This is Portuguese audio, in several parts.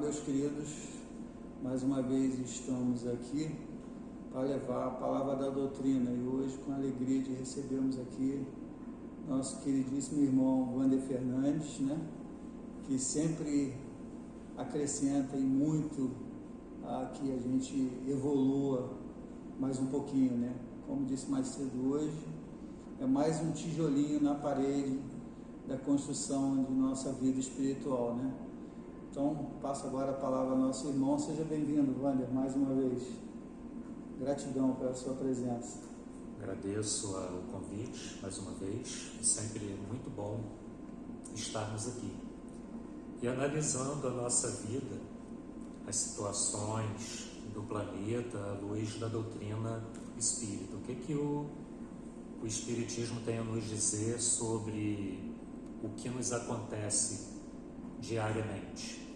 meus queridos, mais uma vez estamos aqui para levar a palavra da doutrina e hoje com alegria de recebermos aqui nosso queridíssimo irmão Wander Fernandes, né? Que sempre acrescenta e muito a que a gente evolua mais um pouquinho, né? Como disse mais cedo hoje, é mais um tijolinho na parede da construção de nossa vida espiritual, né? Então, passo agora a palavra ao nosso irmão. Seja bem-vindo, Wander, mais uma vez. Gratidão pela sua presença. Agradeço o convite, mais uma vez. É sempre muito bom estarmos aqui. E analisando a nossa vida, as situações do planeta, à luz da doutrina espírita. O que o Espiritismo tem a nos dizer sobre o que nos acontece diariamente?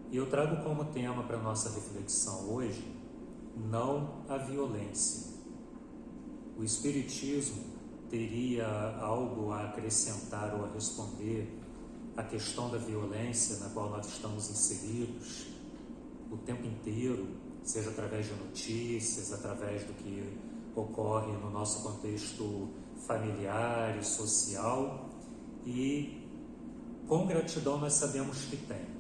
E eu trago como tema para a nossa reflexão hoje, não a violência. O Espiritismo teria algo a acrescentar ou a responder à questão da violência na qual nós estamos inseridos o tempo inteiro, seja através de notícias, através do que ocorre no nosso contexto familiar e social, e com gratidão nós sabemos que tem.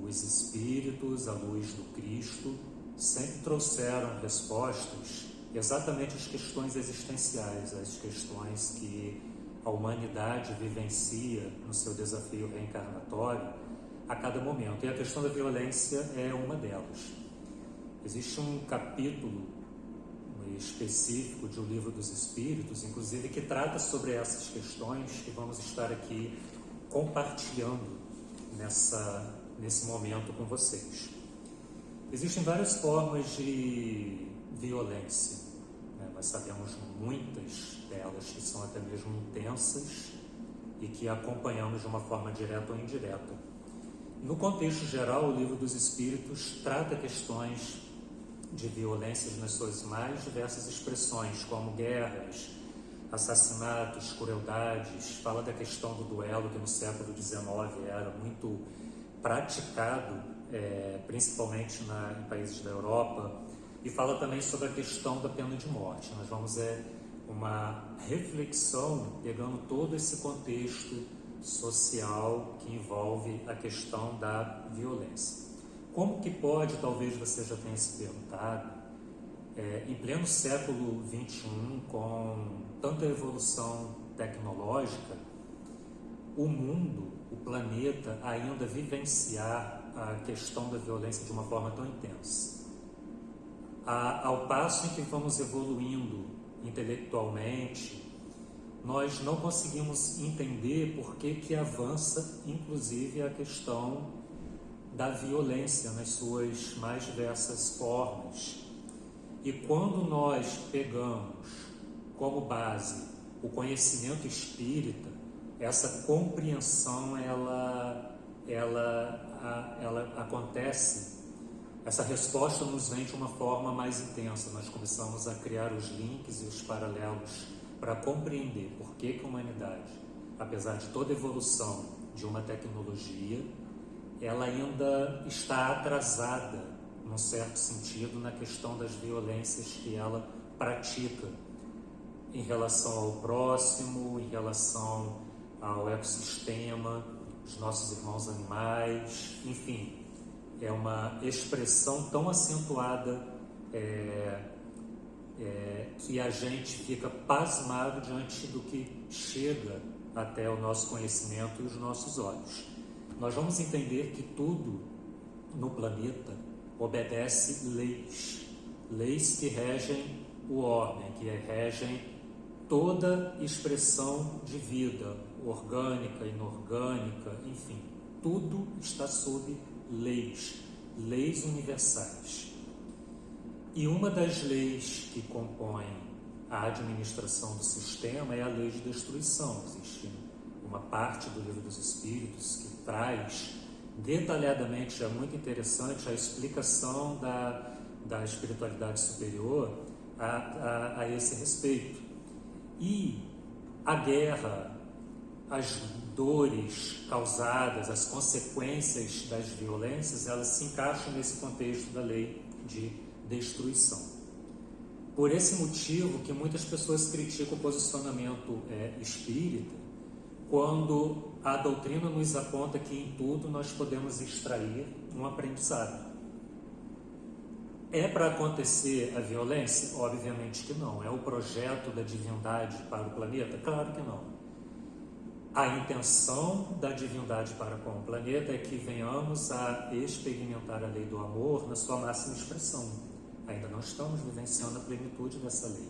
Os espíritos, à luz do Cristo, sempre trouxeram respostas exatamente às questões existenciais, às questões que a humanidade vivencia no seu desafio reencarnatório a cada momento. E a questão da violência é uma delas. Existe um capítulo específico de O Livro dos Espíritos, inclusive, que trata sobre essas questões que vamos estar aqui compartilhando nesse momento com vocês. Existem várias formas de violência, né? Nós sabemos muitas delas que são até mesmo intensas e que acompanhamos de uma forma direta ou indireta. No contexto geral, o Livro dos Espíritos trata questões de violências nas suas mais diversas expressões, como guerras, assassinatos, crueldades. Fala da questão do duelo, que no século XIX era muito praticado, principalmente em países da Europa, e fala também sobre a questão da pena de morte. Nós vamos uma reflexão pegando todo esse contexto social que envolve a questão da violência. Como que pode, talvez você já tenha se perguntado, em pleno século XXI, com tanta evolução tecnológica, o mundo, o planeta, ainda vivenciar a questão da violência de uma forma tão intensa? Ao passo em que vamos evoluindo intelectualmente, nós não conseguimos entender por que avança, inclusive, a questão da violência nas suas mais diversas formas. E quando nós pegamos como base o conhecimento espírita, essa compreensão ela acontece, essa resposta nos vem de uma forma mais intensa. Nós começamos a criar os links e os paralelos para compreender por que a humanidade, apesar de toda a evolução de uma tecnologia, ela ainda está atrasada, num certo sentido, na questão das violências que ela pratica em relação ao próximo, em relação ao ecossistema, os nossos irmãos animais, enfim. É uma expressão tão acentuada que a gente fica pasmado diante do que chega até o nosso conhecimento e os nossos olhos. Nós vamos entender que tudo no planeta obedece leis que regem o ordem, que regem toda expressão de vida, orgânica, inorgânica, enfim, tudo está sob leis universais. E uma das leis que compõem a administração do sistema é a lei de destruição. Existe uma parte do Livro dos Espíritos que traz detalhadamente, é muito interessante, a explicação da espiritualidade superior a esse respeito. E a guerra, as dores causadas, as consequências das violências, elas se encaixam nesse contexto da lei de destruição. Por esse motivo que muitas pessoas criticam o posicionamento espírita, quando a doutrina nos aponta que em tudo nós podemos extrair um aprendizado. É para acontecer a violência? Obviamente que não. É o projeto da divindade para o planeta? Claro que não. A intenção da divindade para com o planeta é que venhamos a experimentar a lei do amor na sua máxima expressão. Ainda não estamos vivenciando a plenitude dessa lei.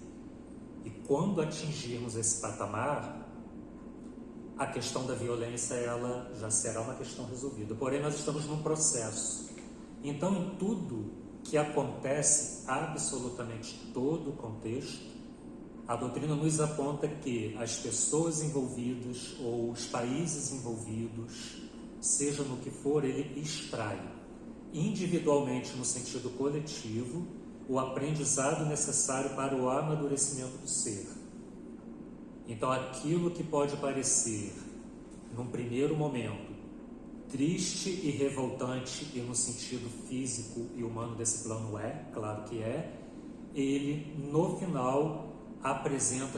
E quando atingirmos esse patamar, a questão da violência ela já será uma questão resolvida. Porém, nós estamos num processo. Então, em tudo que acontece, absolutamente todo o contexto, a doutrina nos aponta que as pessoas envolvidas ou os países envolvidos, seja no que for, ele extrai individualmente, no sentido coletivo, o aprendizado necessário para o amadurecimento do ser. Então, aquilo que pode parecer, num primeiro momento, triste e revoltante, e no sentido físico e humano desse plano claro que ele, no final,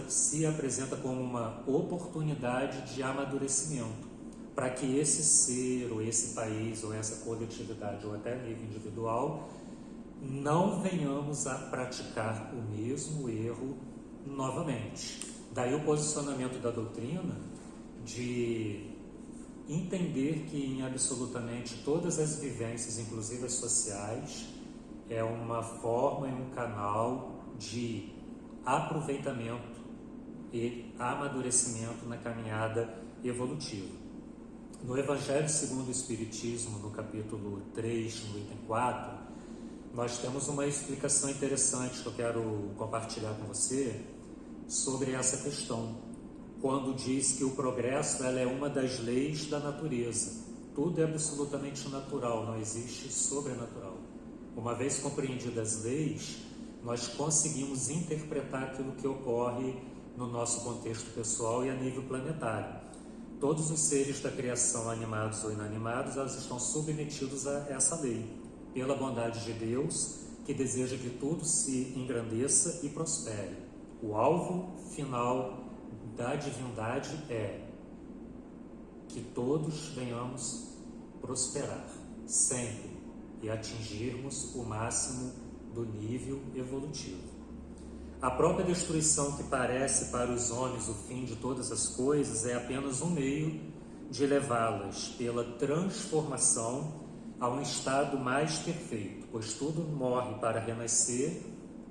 se apresenta como uma oportunidade de amadurecimento, para que esse ser, ou esse país, ou essa coletividade, ou até nível individual, não venhamos a praticar o mesmo erro novamente. Daí o posicionamento da doutrina de entender que em absolutamente todas as vivências, inclusive as sociais, é uma forma e um canal de aproveitamento e amadurecimento na caminhada evolutiva. No Evangelho segundo o Espiritismo, no capítulo 3, no item 4, nós temos uma explicação interessante que eu quero compartilhar com você sobre essa questão, quando diz que o progresso ela é uma das leis da natureza. Tudo é absolutamente natural, não existe sobrenatural. Uma vez compreendidas as leis, nós conseguimos interpretar aquilo que ocorre no nosso contexto pessoal e a nível planetário. Todos os seres da criação, animados ou inanimados, elas estão submetidos a essa lei, pela bondade de Deus, que deseja que tudo se engrandeça e prospere. O alvo final da divindade é que todos venhamos prosperar, sempre, e atingirmos o máximo do nível evolutivo. A própria destruição que parece para os homens o fim de todas as coisas é apenas um meio de levá-las pela transformação a um estado mais perfeito, pois tudo morre para renascer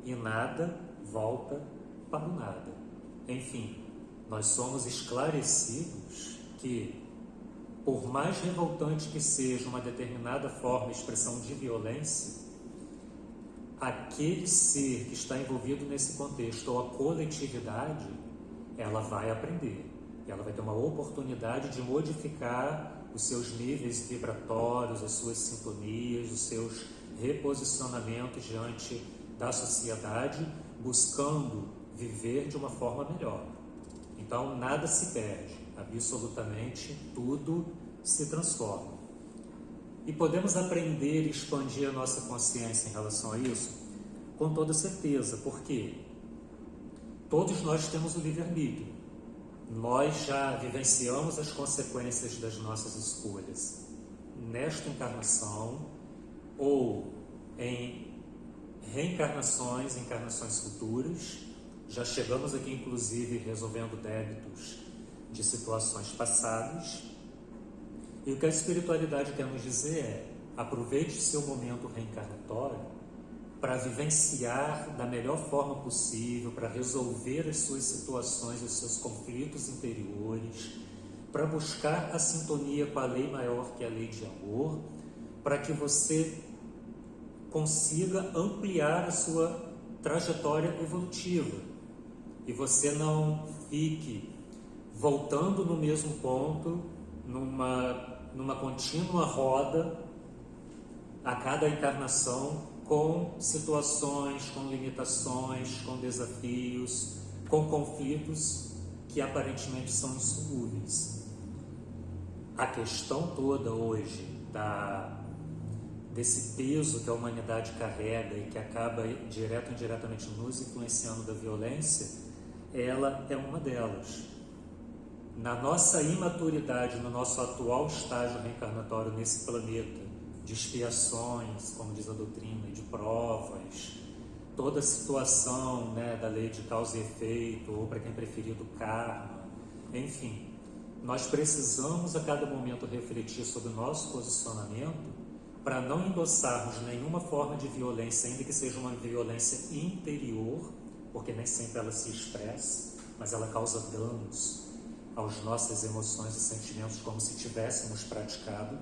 e nada volta para o nada. Enfim, nós somos esclarecidos que, por mais revoltante que seja uma determinada forma e expressão de violência, aquele ser que está envolvido nesse contexto, ou a coletividade, ela vai aprender. Ela vai ter uma oportunidade de modificar os seus níveis vibratórios, as suas sintonias, os seus reposicionamentos diante da sociedade, buscando viver de uma forma melhor. Então, nada se perde, absolutamente tudo se transforma. E podemos aprender e expandir a nossa consciência em relação a isso com toda certeza, porque todos nós temos o livre-arbítrio. Nós já vivenciamos as consequências das nossas escolhas nesta encarnação ou em reencarnações, encarnações futuras. Já chegamos aqui, inclusive, resolvendo débitos de situações passadas. E o que a espiritualidade quer nos dizer é: aproveite seu momento reencarnatório para vivenciar da melhor forma possível, para resolver as suas situações, os seus conflitos interiores, para buscar a sintonia com a lei maior que é a lei de amor, para que você consiga ampliar a sua trajetória evolutiva e você não fique voltando no mesmo ponto, numa contínua roda a cada encarnação, com situações, com limitações, com desafios, com conflitos que aparentemente são insolúveis. A questão toda hoje desse peso que a humanidade carrega e que acaba direto ou indiretamente nos influenciando da violência, ela é uma delas. Na nossa imaturidade, no nosso atual estágio reencarnatório nesse planeta, de expiações, como diz a doutrina, de provas, toda a situação, né, da lei de causa e efeito, ou para quem preferir do karma, enfim, nós precisamos a cada momento refletir sobre o nosso posicionamento para não endossarmos nenhuma forma de violência, ainda que seja uma violência interior, porque nem sempre ela se expressa, mas ela causa danos às nossas emoções e sentimentos como se tivéssemos praticado,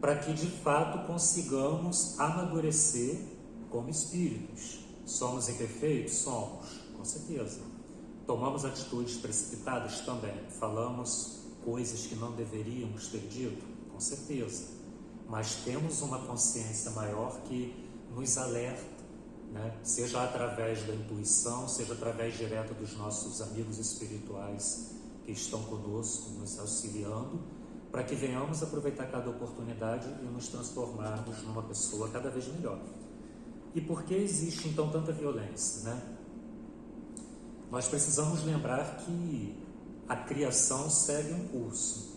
para que de fato consigamos amadurecer como espíritos. Somos imperfeitos? Somos, com certeza. Tomamos atitudes precipitadas? Também. Falamos coisas que não deveríamos ter dito? Com certeza. Mas temos uma consciência maior que nos alerta, né? Seja através da intuição, seja através direto dos nossos amigos espirituais que estão conosco, nos auxiliando, para que venhamos aproveitar cada oportunidade e nos transformarmos numa pessoa cada vez melhor. E por que existe então tanta violência, né? Nós precisamos lembrar que a criação segue um curso.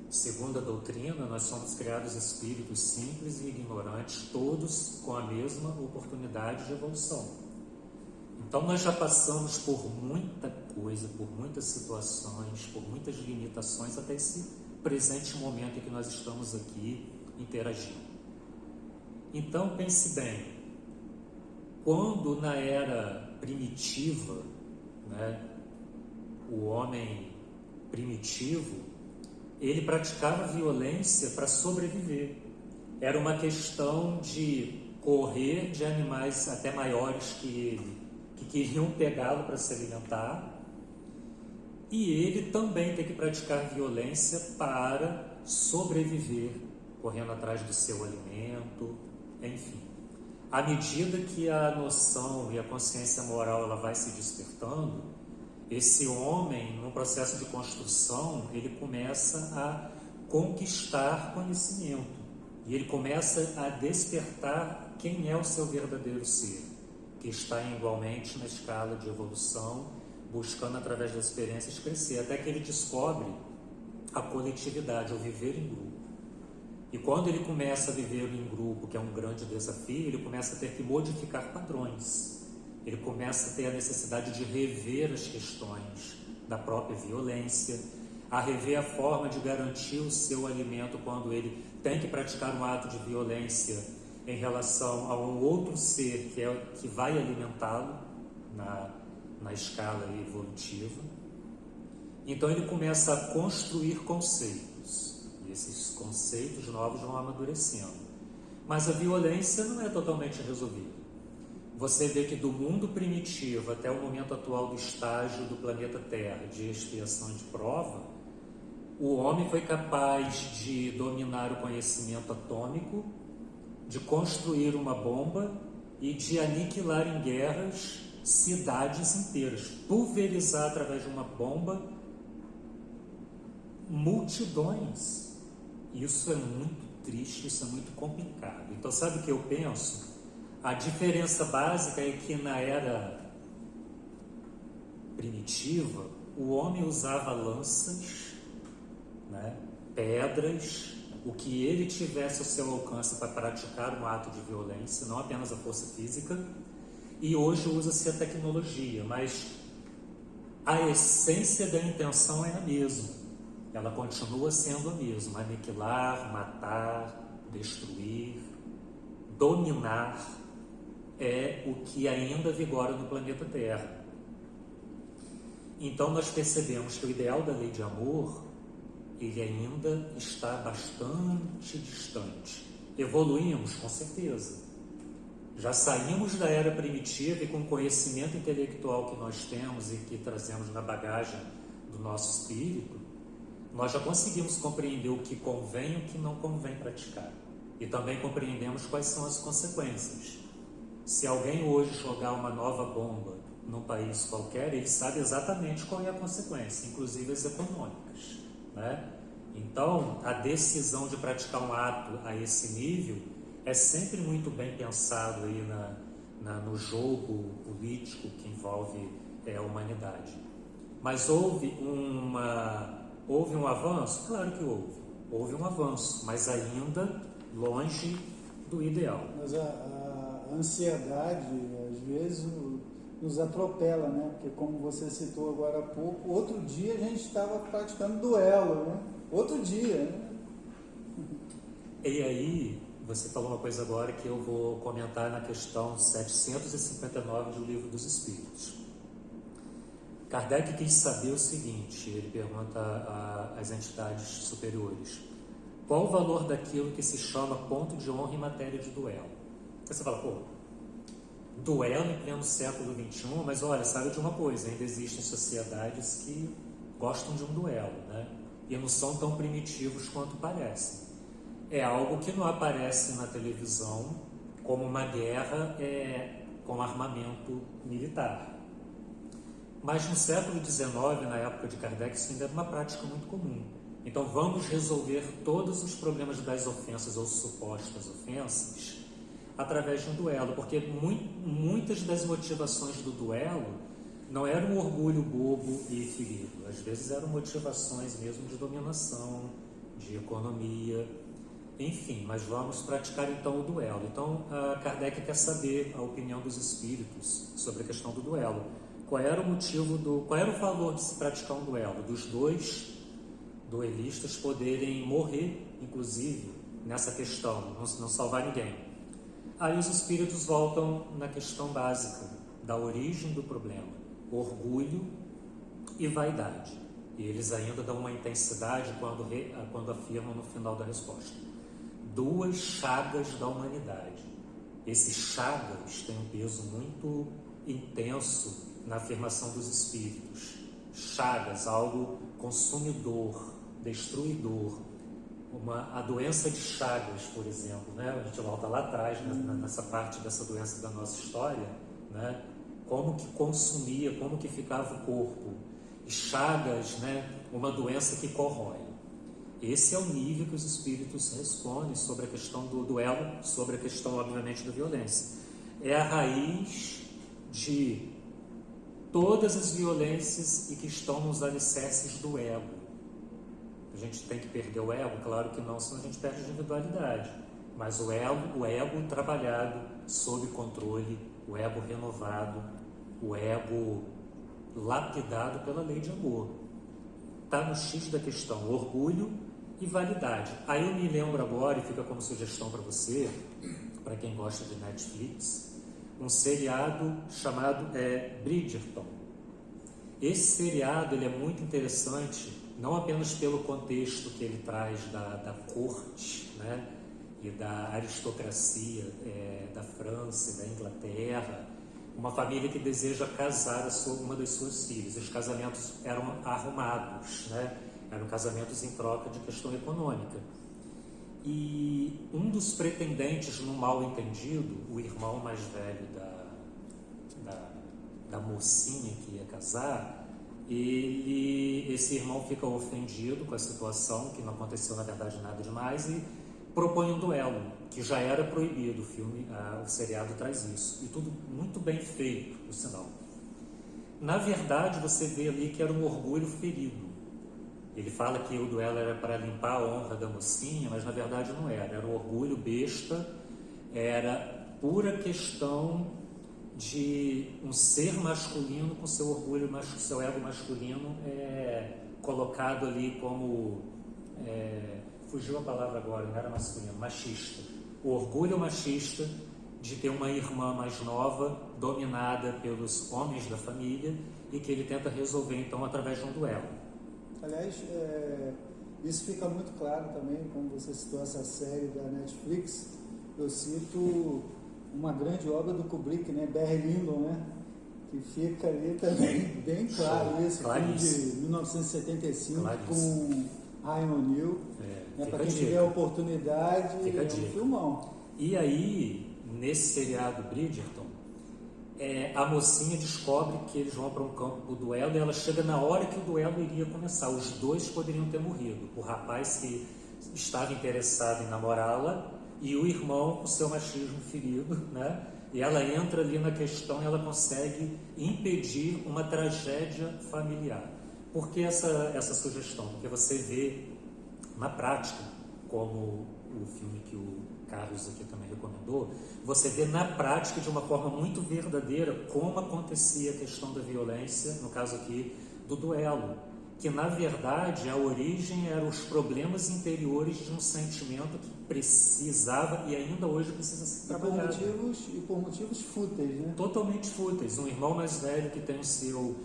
Segundo a doutrina, nós somos criados espíritos simples e ignorantes, todos com a mesma oportunidade de evolução. Então nós já passamos por muita coisa, por muitas situações, por muitas limitações, até esse presente momento em que nós estamos aqui interagindo. Então pense bem, quando na era primitiva, né, o homem primitivo, ele praticava violência para sobreviver. Era uma questão de correr de animais até maiores que ele, que queriam pegá-lo para se alimentar, e ele também tem que praticar violência para sobreviver, correndo atrás do seu alimento, enfim. À medida que a noção e a consciência moral ela vai se despertando, esse homem, no processo de construção, ele começa a conquistar conhecimento. E ele começa a despertar quem é o seu verdadeiro ser, que está igualmente na escala de evolução, buscando através das experiências crescer, até que ele descobre a coletividade, o viver em grupo. E quando ele começa a viver em grupo, que é um grande desafio, ele começa a ter que modificar padrões. Ele começa a ter a necessidade de rever as questões da própria violência, a rever a forma de garantir o seu alimento quando ele tem que praticar um ato de violência em relação a um outro ser que vai alimentá-lo na escala evolutiva. Então ele começa a construir conceitos, e esses conceitos novos vão amadurecendo. Mas a violência não é totalmente resolvida. Você vê que do mundo primitivo até o momento atual do estágio do planeta Terra, de expiação e de prova, o homem foi capaz de dominar o conhecimento atômico, de construir uma bomba e de aniquilar em guerras cidades inteiras, pulverizar através de uma bomba multidões. Isso é muito triste, isso é muito complicado. Então sabe o que eu penso? A diferença básica é que na era primitiva, o homem usava lanças, né, pedras, o que ele tivesse ao seu alcance para praticar um ato de violência, não apenas a força física, e hoje usa-se a tecnologia, mas a essência da intenção é a mesma, ela continua sendo a mesma: aniquilar, matar, destruir, dominar é o que ainda vigora no planeta Terra. Então nós percebemos que o ideal da lei de amor, ele ainda está bastante distante. Evoluímos, com certeza. Já saímos da era primitiva e com o conhecimento intelectual que nós temos e que trazemos na bagagem do nosso espírito, nós já conseguimos compreender o que convém e o que não convém praticar. E também compreendemos quais são as consequências. Se alguém hoje jogar uma nova bomba num país qualquer, ele sabe exatamente qual é a consequência, inclusive as econômicas, né? Então, a decisão de praticar um ato a esse nível é sempre muito bem pensado aí no jogo político que envolve a humanidade. Mas houve um avanço? Claro que houve. Houve um avanço, mas ainda longe do ideal. Mas a ansiedade, às vezes, nos atropela, né? Porque, como você citou agora há pouco, outro dia a gente estava praticando duelo, né? Outro dia, né? E aí, você falou uma coisa agora que eu vou comentar na questão 759 do Livro dos Espíritos. Kardec quis saber o seguinte, ele pergunta às entidades superiores: qual o valor daquilo que se chama ponto de honra em matéria de duelo? Aí você fala, pô, duelo em pleno século XXI, mas olha, sabe de uma coisa, ainda existem sociedades que gostam de um duelo, né? E não são tão primitivos quanto parecem. É algo que não aparece na televisão como uma guerra com armamento militar. Mas no século XIX, na época de Kardec, isso ainda era uma prática muito comum. Então vamos resolver todos os problemas das ofensas ou supostas ofensas através de um duelo, porque muitas das motivações do duelo não eram um orgulho bobo e ferido, às vezes eram motivações mesmo de dominação, de economia, enfim, mas vamos praticar então o duelo. Então Kardec quer saber a opinião dos espíritos sobre a questão do duelo. Qual era o valor de se praticar um duelo? Dos dois duelistas poderem morrer, inclusive, nessa questão, não salvar ninguém. Aí os espíritos voltam na questão básica da origem do problema: orgulho e vaidade. E eles ainda dão uma intensidade quando afirmam no final da resposta: duas chagas da humanidade. Esses chagas têm um peso muito intenso na afirmação dos espíritos. Chagas, algo consumidor, destruidor. A doença de Chagas, por exemplo, né? A gente volta lá atrás, nessa parte dessa doença da nossa história, né? Como que consumia, como que ficava o corpo. E Chagas, né? Uma doença que corrói. Esse é o nível que os espíritos respondem sobre a questão do duelo, sobre a questão, obviamente, da violência. É a raiz de todas as violências e que estão nos alicerces do ego. A gente tem que perder o ego? Claro que não, senão a gente perde a individualidade. Mas o ego trabalhado sob controle, o ego renovado, o ego lapidado pela lei de amor. Está no X da questão, orgulho e validade. Aí eu me lembro agora, e fica como sugestão para você, para quem gosta de Netflix, um seriado chamado Bridgerton. Esse seriado ele é muito interessante, não apenas pelo contexto que ele traz da corte, né, e da aristocracia da França e da Inglaterra, uma família que deseja casar uma das suas filhas. Os casamentos eram arrumados, né, eram casamentos em troca de questão econômica. E um dos pretendentes, no mal entendido, o irmão mais velho da mocinha que ia casar, esse irmão fica ofendido com a situação, que não aconteceu na verdade nada demais, e propõe um duelo, que já era proibido. O seriado traz isso, e tudo muito bem feito, por sinal. Na verdade, você vê ali que era um orgulho ferido. Ele fala que o duelo era para limpar a honra da mocinha, mas na verdade não era. Era um orgulho besta, era pura questão de um ser masculino com seu orgulho, seu ego masculino colocado ali como... fugiu a palavra agora, não era masculino, machista. O orgulho machista de ter uma irmã mais nova, dominada pelos homens da família, e que ele tenta resolver então através de um duelo. Aliás, isso fica muito claro também, como você citou essa série da Netflix. Eu cito uma grande obra do Kubrick, né, Barry Lyndon, né, que fica ali também bem claro isso, filme de 1975, com Ryan O'Neal, né, para quem tiver a oportunidade, é um filmão. E aí, nesse seriado Bridgerton, a mocinha descobre que eles vão para um campo do duelo e ela chega na hora que o duelo iria começar. Os dois poderiam ter morrido. O rapaz que estava interessado em namorá-la e o irmão com seu machismo ferido, né? E ela entra ali na questão e ela consegue impedir uma tragédia familiar. Por que essa sugestão? Porque você vê na prática, como o filme que o Carlos aqui também recomendou, você vê na prática de uma forma muito verdadeira como acontecia a questão da violência, no caso aqui do duelo, que na verdade a origem eram os problemas interiores de um sentimento que precisava e ainda hoje precisa ser trabalhado. E por motivos fúteis, né? Totalmente fúteis. Um irmão mais velho que tem o seu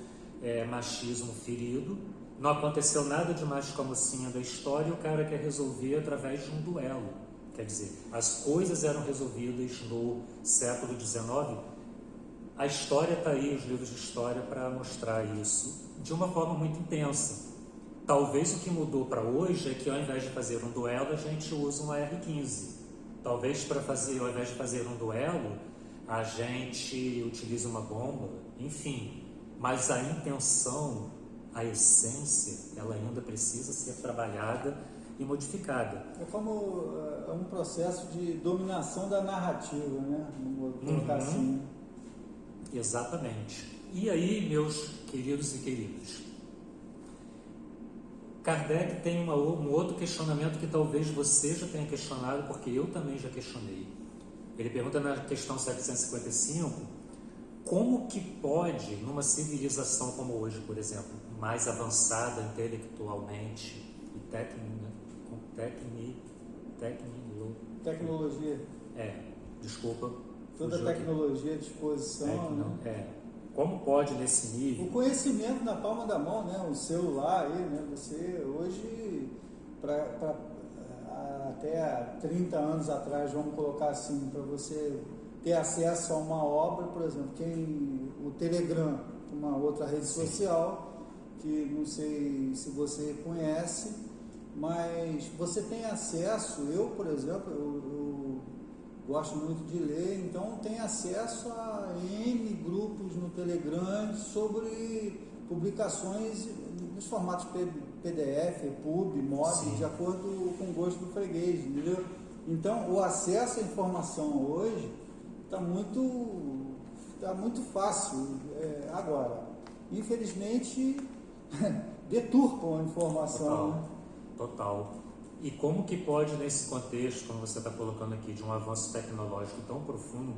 machismo ferido, não aconteceu nada demais com a mocinha da história e o cara quer resolver através de um duelo. Quer dizer, as coisas eram resolvidas no século XIX. A história está aí, os livros de história, para mostrar isso de uma forma muito intensa. Talvez o que mudou para hoje é que ao invés de fazer um duelo, a gente usa um AR-15. Talvez ao invés de fazer um duelo, a gente utilize uma bomba, enfim. Mas a intenção, a essência, ela ainda precisa ser trabalhada e modificada. É como um processo de dominação da narrativa, né? Vamos colocar assim. Exatamente. E aí, meus queridos e queridas, Kardec tem um outro questionamento que talvez você já tenha questionado, porque eu também já questionei. Ele pergunta na questão 755, como que pode, numa civilização como hoje, por exemplo, mais avançada intelectualmente e tecnologia. Desculpa. Toda a tecnologia à disposição. né? Como pode nesse nível? O conhecimento na palma da mão, né? O celular aí, né? Você hoje, até há 30 anos atrás, vamos colocar assim, para você ter acesso a uma obra, por exemplo, o Telegram, uma outra rede social, que não sei se você conhece, mas você tem acesso, eu, por exemplo, eu gosto muito de ler, então tem acesso a N grupos no Telegram sobre publicações nos formatos PDF, EPUB, MOB, de acordo com o gosto do freguês, entendeu? Então, o acesso à informação hoje está muito fácil. Agora, infelizmente, deturpam a informação. Total. E como que pode, nesse contexto, como você está colocando aqui, de um avanço tecnológico tão profundo,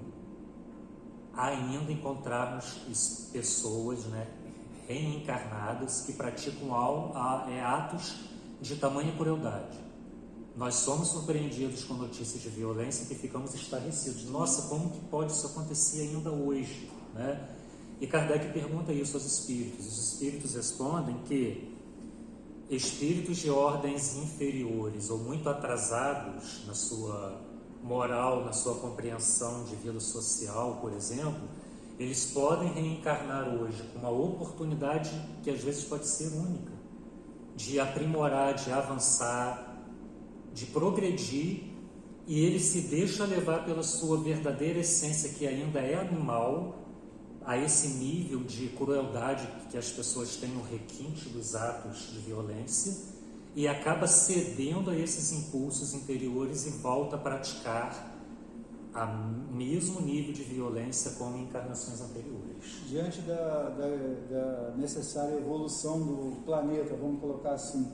ainda encontrarmos pessoas, né, reencarnadas que praticam atos de tamanha crueldade? Nós somos surpreendidos com notícias de violência que ficamos estarrecidos. Nossa, como que pode isso acontecer ainda hoje? Né? E Kardec pergunta isso aos espíritos. Os espíritos respondem que espíritos de ordens inferiores ou muito atrasados na sua moral, na sua compreensão de vida social, por exemplo, eles podem reencarnar hoje com uma oportunidade que às vezes pode ser única, de aprimorar, de avançar, de progredir, e ele se deixa levar pela sua verdadeira essência, que ainda é animal, a esse nível de crueldade que as pessoas têm no requinte dos atos de violência, e acaba cedendo a esses impulsos interiores e volta a praticar o mesmo nível de violência como em encarnações anteriores. Diante da necessária evolução do planeta, vamos colocar assim,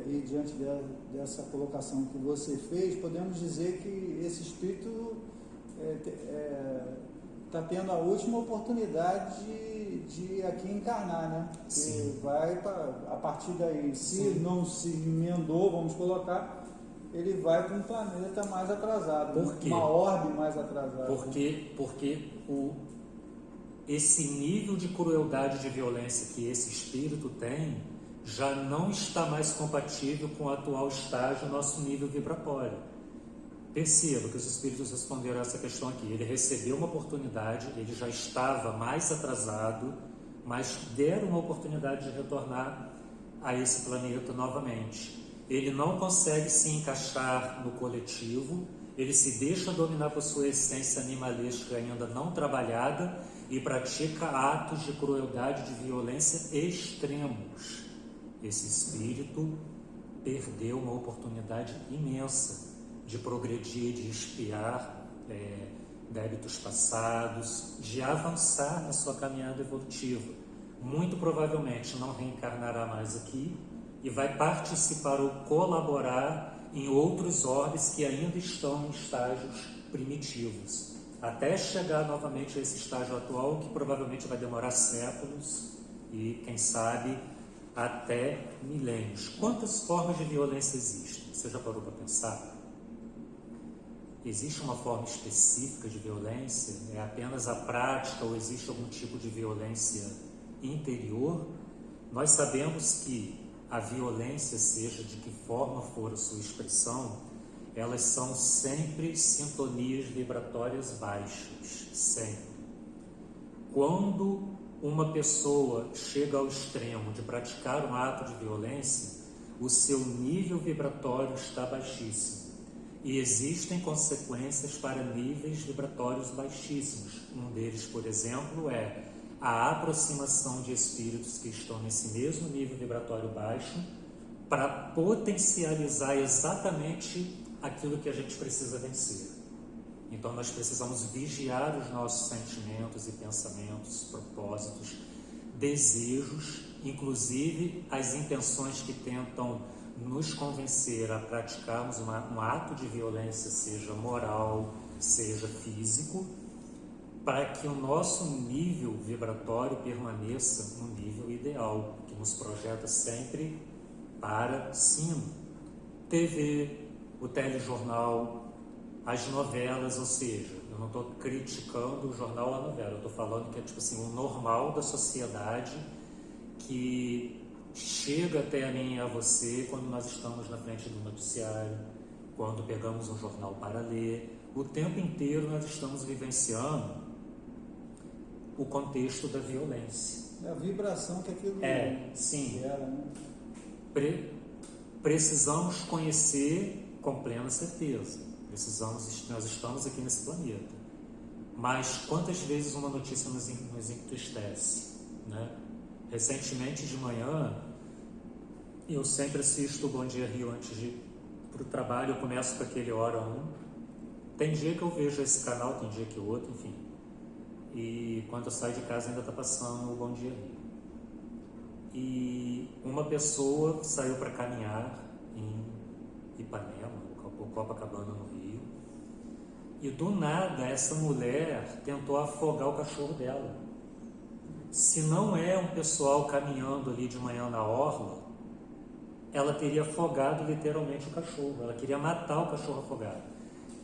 e diante dessa colocação que você fez, podemos dizer que esse espírito está tendo a última oportunidade de aqui encarnar, né? Sim. Vai a partir daí, se não se emendou, vamos colocar, ele vai para um planeta mais atrasado, Por quê? Uma orbe mais atrasada. Porque esse nível de crueldade e de violência que esse espírito tem já não está mais compatível com o atual estágio, nosso nível vibratório. Perceba que os espíritos responderam a essa questão aqui. Ele recebeu uma oportunidade, ele já estava mais atrasado, mas deram uma oportunidade de retornar a esse planeta novamente. Ele não consegue se encaixar no coletivo, ele se deixa dominar por sua essência animalesca ainda não trabalhada e pratica atos de crueldade, de violência extremos. Esse espírito perdeu uma oportunidade imensa de progredir, de expiar débitos passados, de avançar na sua caminhada evolutiva. Muito provavelmente não reencarnará mais aqui e vai participar ou colaborar em outros orbes que ainda estão em estágios primitivos, até chegar novamente a esse estágio atual, que provavelmente vai demorar séculos e, quem sabe, até milênios. Quantas formas de violência existem? Você já parou para pensar? Existe uma forma específica de violência? É apenas a prática ou existe algum tipo de violência interior? Nós sabemos que a violência, seja de que forma for a sua expressão, elas são sempre sintonias vibratórias baixas, sempre. Quando uma pessoa chega ao extremo de praticar um ato de violência, o seu nível vibratório está baixíssimo. E existem consequências para níveis vibratórios baixíssimos. Um deles, por exemplo, é a aproximação de espíritos que estão nesse mesmo nível vibratório baixo para potencializar exatamente aquilo que a gente precisa vencer. Então nós precisamos vigiar os nossos sentimentos e pensamentos, propósitos, desejos, inclusive as intenções que tentam nos convencer a praticarmos um ato de violência, seja moral, seja físico, para que o nosso nível vibratório permaneça no nível ideal, que nos projeta sempre para cima. TV, o telejornal, as novelas, ou seja, eu não estou criticando o jornal ou a novela, eu estou falando que é tipo assim, o normal da sociedade que chega até a mim e a você quando nós estamos na frente do noticiário, quando pegamos um jornal para ler. O tempo inteiro nós estamos vivenciando o contexto da violência. É a vibração que aquilo sim. gera, né? Precisamos conhecer com plena certeza. Nós estamos aqui nesse planeta. Mas quantas vezes uma notícia nos entristece, né? Recentemente de manhã, eu sempre assisto o Bom Dia Rio antes de ir para o trabalho. Eu começo com aquele Hora 1. Tem dia que eu vejo esse canal, tem dia que outro, enfim. E quando eu saio de casa ainda está passando o Bom Dia Rio. E uma pessoa saiu para caminhar em Ipanema, ou Copacabana, no Rio. E do nada essa mulher tentou afogar o cachorro dela. Se não é um pessoal caminhando ali de manhã na orla, ela teria afogado literalmente o cachorro. Ela queria matar o cachorro afogado.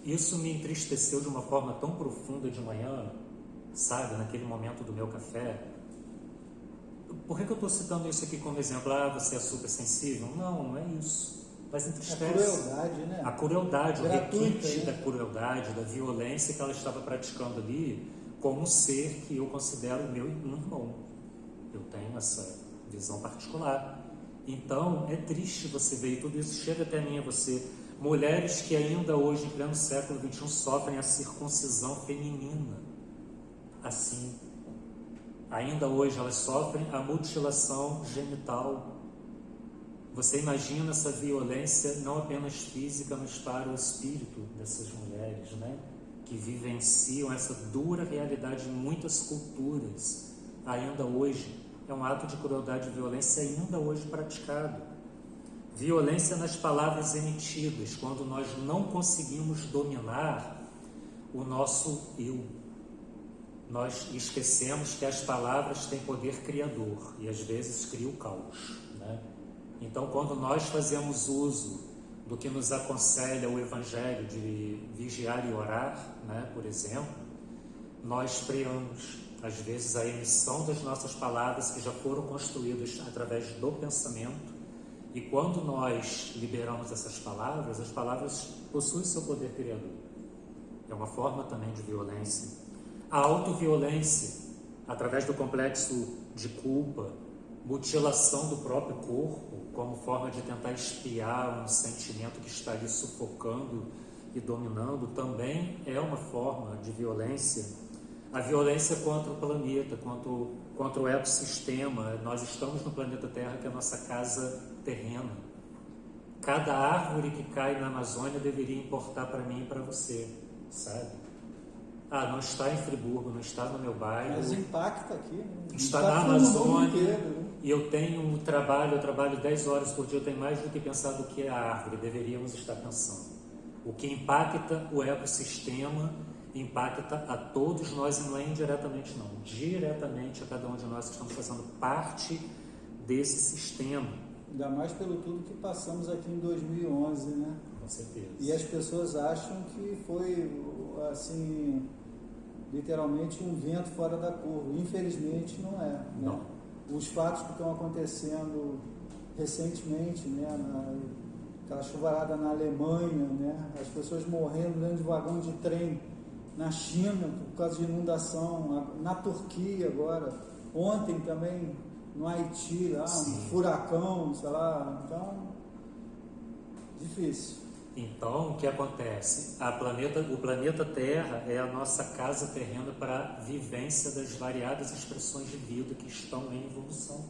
Isso me entristeceu de uma forma tão profunda de manhã, sabe, naquele momento do meu café. Por que eu estou citando isso aqui como exemplo? Você é super sensível? Não, não é isso. Mas entristece. A crueldade, né? A crueldade, gratuita, o requinte, né? da crueldade, da violência que ela estava praticando ali, como um ser que eu considero meu irmão. Eu tenho essa visão particular. Então, é triste você ver, e tudo isso chega até mim, a você. Mulheres que ainda hoje, em pleno século XXI, sofrem a circuncisão feminina. Assim, ainda hoje elas sofrem a mutilação genital. Você imagina essa violência não apenas física, mas para o espírito dessas mulheres, né? Que vivenciam essa dura realidade em muitas culturas. Ainda hoje, é um ato de crueldade e violência ainda hoje praticado. Violência nas palavras emitidas, quando nós não conseguimos dominar o nosso eu. Nós esquecemos que as palavras têm poder criador e às vezes cria o caos, né? Então, quando nós fazemos uso do que nos aconselha o Evangelho de vigiar e orar, né, por exemplo, nós freamos, às vezes, a emissão das nossas palavras que já foram construídas através do pensamento. E quando nós liberamos essas palavras, as palavras possuem seu poder criador. É uma forma também de violência. A autoviolência, através do complexo de culpa, mutilação do próprio corpo, como forma de tentar expiar um sentimento que está ali sufocando e dominando também é uma forma de violência. A violência contra o planeta, contra o ecossistema. Nós estamos no planeta Terra, que é a nossa casa terrena. Cada árvore que cai na Amazônia deveria importar para mim e para você, sabe? Não está em Friburgo, não está no meu bairro. Mas impacta aqui, né? Está na Amazônia. E eu tenho eu trabalho 10 horas por dia, eu tenho mais do que pensar do que a árvore, deveríamos estar pensando. O que impacta o ecossistema impacta a todos nós, e não é indiretamente não, diretamente a cada um de nós que estamos fazendo parte desse sistema. Ainda mais pelo tudo que passamos aqui em 2011, né? Com certeza. E as pessoas acham que foi, assim, literalmente um vento fora da curva. Infelizmente não é, né? Não. Os fatos que estão acontecendo recentemente, né? Aquela chuvarada na Alemanha, né? As pessoas morrendo dentro de vagão de trem na China por causa de inundação, na Turquia agora, ontem também no Haiti, lá, um furacão, sei lá, então, difícil. Então, o que acontece? O planeta Terra é a nossa casa terrena para a vivência das variadas expressões de vida que estão em evolução.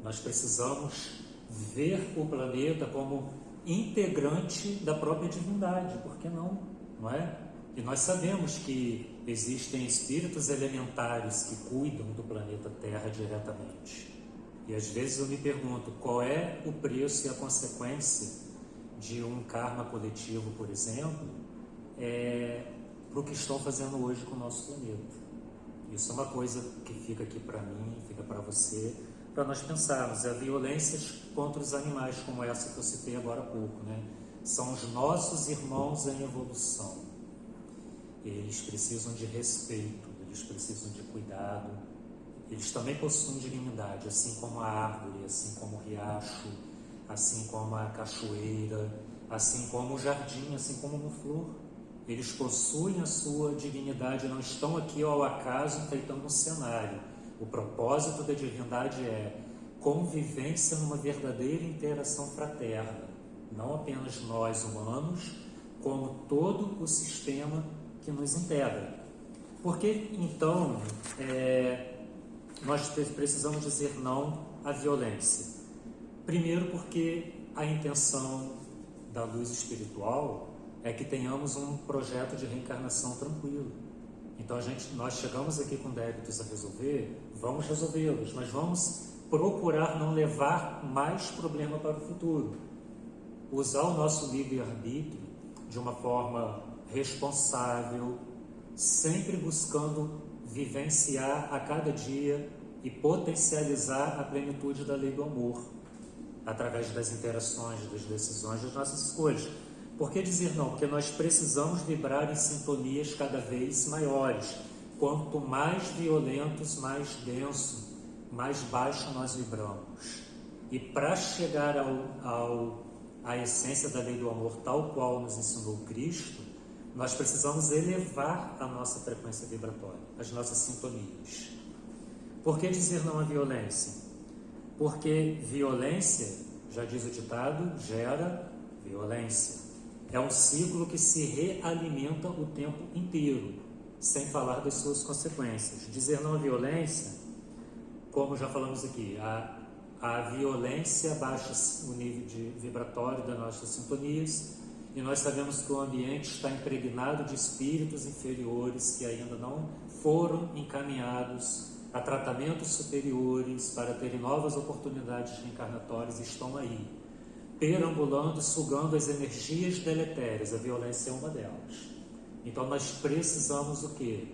Nós precisamos ver o planeta como integrante da própria divindade, por que não? Não é? E nós sabemos que existem espíritos elementares que cuidam do planeta Terra diretamente. E às vezes eu me pergunto, qual é o preço e a consequência de um karma coletivo, por exemplo, para o que estão fazendo hoje com o nosso planeta. Isso é uma coisa que fica aqui para mim, fica para você, para nós pensarmos. Há violências contra os animais, como essa que eu citei agora há pouco, né? São os nossos irmãos em evolução. Eles precisam de respeito, eles precisam de cuidado, eles também possuem dignidade, assim como a árvore, assim como o riacho, assim como a cachoeira, assim como o jardim, assim como uma flor. Eles possuem a sua dignidade, não estão aqui ao acaso enfeitando um cenário. O propósito da divindade é convivência numa verdadeira interação fraterna, não apenas nós humanos, como todo o sistema que nos integra. Por que então nós precisamos dizer não à violência? Primeiro, porque a intenção da luz espiritual é que tenhamos um projeto de reencarnação tranquilo. Então nós chegamos aqui com débitos a resolver, vamos resolvê-los, mas vamos procurar não levar mais problema para o futuro. Usar o nosso livre-arbítrio de uma forma responsável, sempre buscando vivenciar a cada dia e potencializar a plenitude da lei do amor, através das interações, das decisões, das nossas escolhas. Por que dizer não? Porque nós precisamos vibrar em sintonias cada vez maiores. Quanto mais violentos, mais denso, mais baixo nós vibramos. E para chegar à essência da lei do amor, tal qual nos ensinou Cristo, nós precisamos elevar a nossa frequência vibratória, as nossas sintonias. Por que dizer não à violência? Porque violência, já diz o ditado, gera violência. É um ciclo que se realimenta o tempo inteiro, sem falar das suas consequências. Dizer não à violência, como já falamos aqui, a violência baixa o nível de vibratório das nossas sintonias, e nós sabemos que o ambiente está impregnado de espíritos inferiores que ainda não foram encaminhados a tratamentos superiores para terem novas oportunidades reencarnatórias, estão aí, perambulando, sugando as energias deletérias. A violência é uma delas. Então nós precisamos o quê?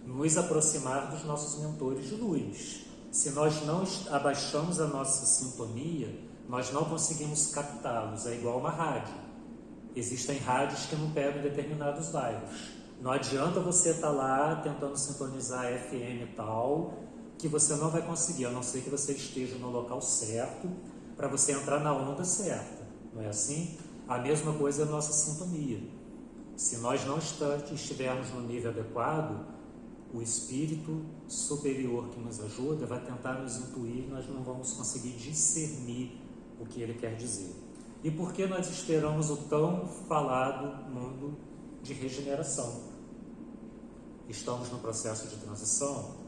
Nos aproximar dos nossos mentores de luz. Se nós não abaixamos a nossa sintonia, nós não conseguimos captá-los. É igual uma rádio. Existem rádios que não pegam em determinados bairros. Não adianta você estar lá tentando sintonizar a FM tal, que você não vai conseguir, a não ser que você esteja no local certo, para você entrar na onda certa. Não é assim? A mesma coisa é a nossa sintonia. Se nós não estivermos no nível adequado, o espírito superior que nos ajuda vai tentar nos intuir, nós não vamos conseguir discernir o que ele quer dizer. E por que nós esperamos o tão falado mundo de regeneração? Estamos no processo de transição?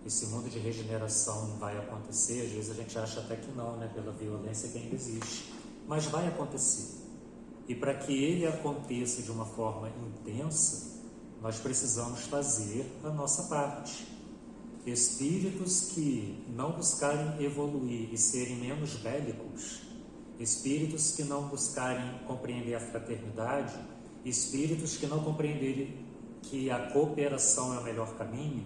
Esse mundo de regeneração vai acontecer? Às vezes a gente acha até que não, né? Pela violência que ainda existe. Mas vai acontecer. E para que ele aconteça de uma forma intensa, nós precisamos fazer a nossa parte. Espíritos que não buscarem evoluir e serem menos bélicos, espíritos que não buscarem compreender a fraternidade, espíritos que não compreenderem que a cooperação é o melhor caminho,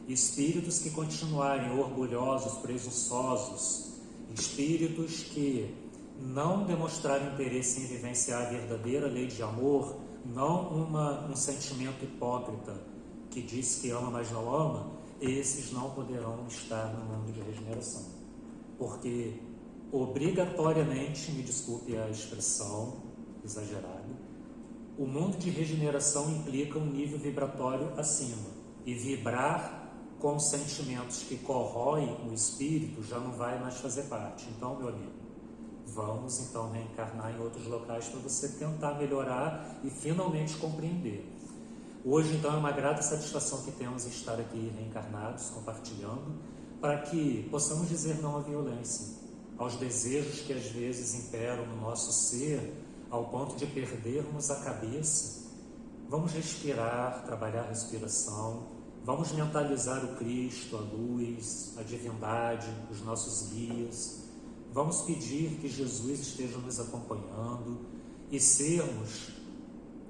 espíritos que continuarem orgulhosos, presunçosos, espíritos que não demonstrarem interesse em vivenciar a verdadeira lei de amor, não um sentimento hipócrita que diz que ama, mas não ama, esses não poderão estar no mundo de regeneração. Porque, obrigatoriamente, me desculpe a expressão exagerada, o mundo de regeneração implica um nível vibratório acima. E vibrar com sentimentos que corroem o espírito já não vai mais fazer parte. Então, meu amigo, vamos então reencarnar em outros locais para você tentar melhorar e finalmente compreender. Hoje, então, é uma grata satisfação que temos em estar aqui reencarnados, compartilhando, para que possamos dizer não à violência, aos desejos que às vezes imperam no nosso ser, ao ponto de perdermos a cabeça. Vamos respirar, trabalhar a respiração, vamos mentalizar o Cristo, a luz, a divindade, os nossos guias. Vamos pedir que Jesus esteja nos acompanhando e sermos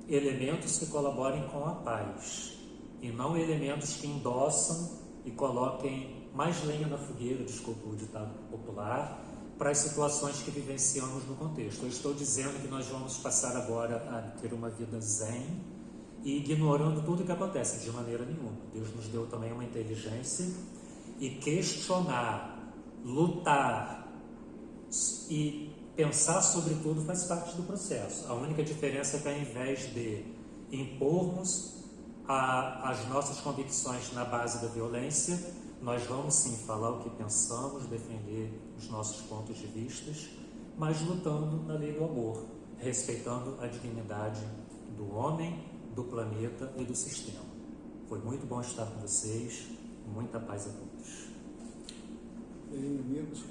elementos que colaborem com a paz e não elementos que endossam e coloquem mais lenha na fogueira, desculpa o ditado popular, para as situações que vivenciamos no contexto. Eu estou dizendo que nós vamos passar agora a ter uma vida zen e ignorando tudo o que acontece, de maneira nenhuma. Deus nos deu também uma inteligência e questionar, lutar e pensar sobre tudo faz parte do processo. A única diferença é que ao invés de impormos as nossas convicções na base da violência, nós vamos sim falar o que pensamos, defender os nossos pontos de vista, mas lutando na lei do amor, respeitando a dignidade do homem, do planeta e do sistema. Foi muito bom estar com vocês, muita paz a todos. Bem, amigos,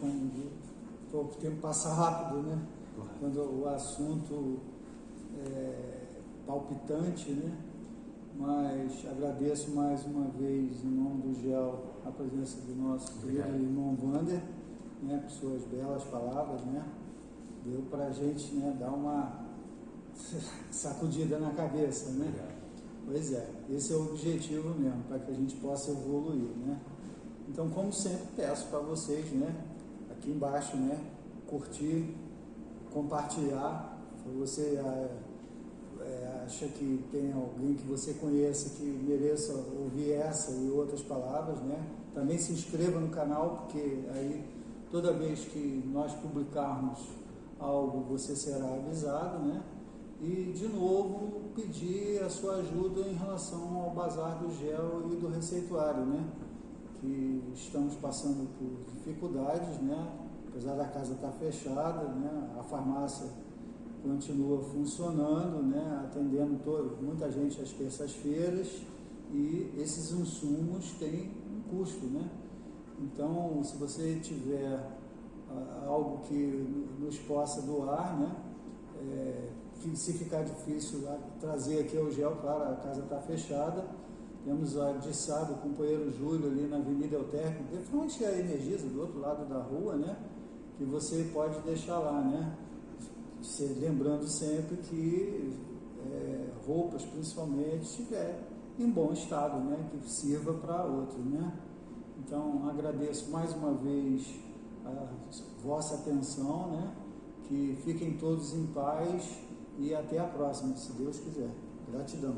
o tempo passa rápido, né? Correto. Quando o assunto é palpitante, né? Mas agradeço mais uma vez, em nome do GEL, a presença do nosso querido irmão Wander, né? Por suas belas palavras, né? Deu para a gente, né, dar uma sacudida na cabeça, né? Obrigado. Pois é, esse é o objetivo mesmo, para que a gente possa evoluir, né? Então, como sempre, peço para vocês, né, aqui embaixo, né, curtir, compartilhar. Se você acha que tem alguém que você conheça que mereça ouvir essa e outras palavras, né, também se inscreva no canal, porque aí toda vez que nós publicarmos algo, você será avisado, né? E, de novo, pedir a sua ajuda em relação ao Bazar do Gel e do Receituário, né? Que estamos passando por dificuldades, né? Apesar da casa estar fechada, né? A farmácia continua funcionando, né? Atendendo muita gente às terças-feiras, e esses insumos têm um custo, né? Então, se você tiver algo que nos possa doar, né? Se ficar difícil trazer aqui ao GEL, claro, a casa está fechada. Temos a Dissá do companheiro Júlio ali na Avenida Euterpe, de frente à Energisa, do outro lado da rua, né? Que você pode deixar lá, né? Lembrando sempre que roupas, principalmente, estiver em bom estado, né? Que sirva para outro, né? Então, agradeço mais uma vez a vossa atenção, né? Que fiquem todos em paz e até a próxima, se Deus quiser. Gratidão.